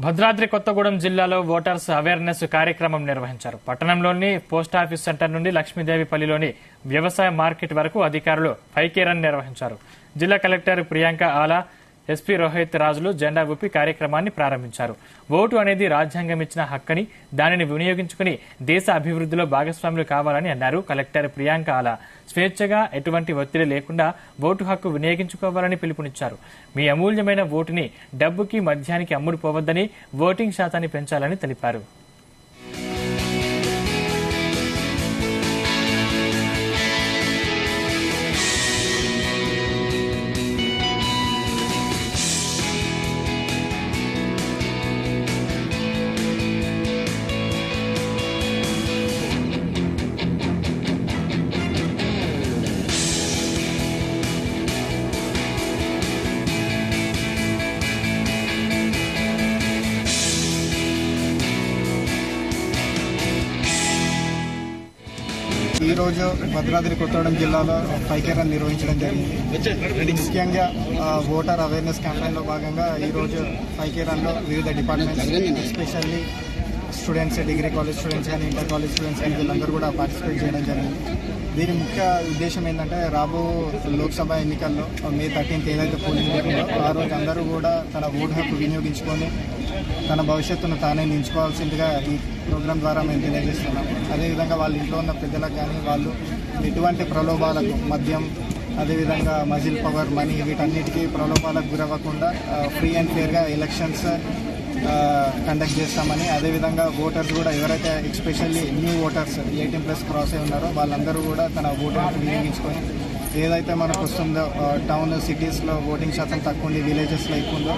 భద్రాద్రి కొత్తగూడెం జిల్లాలో voters awareness కార్యక్రమం నిర్వహించారు. పట్టణంలోని పోస్టాఫీస్ సెంటర్ నుండి లక్ష్మీదేవిపల్లిలోని వ్యవసాయ మార్కెట్ వరకు అధికారులు ఫైకే రన్ నిర్వహించారు. జిల్లా కలెక్టర్ ప్రియాంక ఆలా, ఎస్పీ రోహిత్ రాజులు జెండా ఊపి కార్యక్రమాన్ని ప్రారంభించారు. ఓటు అనేది రాజ్యాంగం ఇచ్చిన హక్కని, దానిని వినియోగించుకుని దేశ అభివృద్ధిలో భాగస్వాములు కావాలని అన్నారు కలెక్టర్ ప్రియాంక ఆలా. స్వేచ్ఛగా ఎటువంటి ఒత్తిడి లేకుండా ఓటు హక్కు వినియోగించుకోవాలని పిలుపునిచ్చారు. మీ అమూల్యమైన ఓటుని డబ్బుకి, మద్యానికి అమ్ముడుపోవద్దని, ఓటింగ్ శాతాన్ని పెంచాలని తెలిపారు. ఈ రోజు భద్రాద్రి కొత్తగూడెం జిల్లాలో ఫైకే రన్ నిర్వహించడం జరిగింది. ముఖ్యంగా ఓటర్ అవేర్నెస్ క్యాంపెయిన్లో భాగంగా ఈరోజు ఫైకే రన్లో వివిధ departments, especially students, degree college students కానీ, ఇంటర్ కాలేజ్ స్టూడెంట్స్ కానీ వీళ్ళందరూ కూడా పార్టిసిపేట్ చేయడం జరిగింది. దీని ముఖ్య ఉద్దేశం ఏంటంటే రాబో లోక్సభ ఎన్నికల్లో మే 13th ఏదైతే పోలింగ్ జరిగిందో ఆ రోజు అందరూ కూడా తన ఓటు హక్కు వినియోగించుకొని తన భవిష్యత్తును తానే నించుకోవాల్సిందిగా ఈ ప్రోగ్రాం ద్వారా మేము తెలియజేస్తున్నాము. అదేవిధంగా వాళ్ళ ఇంట్లో ఉన్న పెద్దలకు కానీ వాళ్ళు ఎటువంటి ప్రలోభాలకు, మద్యం, అదేవిధంగా మజిల్ పవర్, మనీ వీటన్నిటికీ ప్రలోభాలకు గురవ్వకుండా ఫ్రీ అండ్ ఫేర్గా ఎలక్షన్స్ కండక్ట్ చేస్తామని, అదేవిధంగా ఓటర్స్ కూడా ఎవరైతే ఎస్పెషల్లీ న్యూ ఓటర్స్ 18+ క్రాస్ అయి ఉన్నారో వాళ్ళందరూ కూడా తన ఓటును వినియోగించుకొని ఏదైతే మనకు వస్తుందో టౌన్, సిటీస్లో ఓటింగ్ శాతం తక్కువ ఉంది, విలేజెస్లో ఎక్కువ ఉందో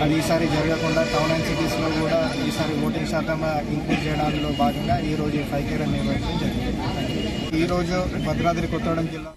అది ఈసారి జరగకుండా టౌన్ అండ్ సిటీస్లో కూడా ఈసారి ఓటింగ్ శాతం ఇంక్రీజ్ చేయడంలో భాగంగా ఈరోజు ఫైకే రన్ నిర్వహించడం జరిగింది. ఈరోజు భద్రాద్రి కొత్తగూడెం జిల్లా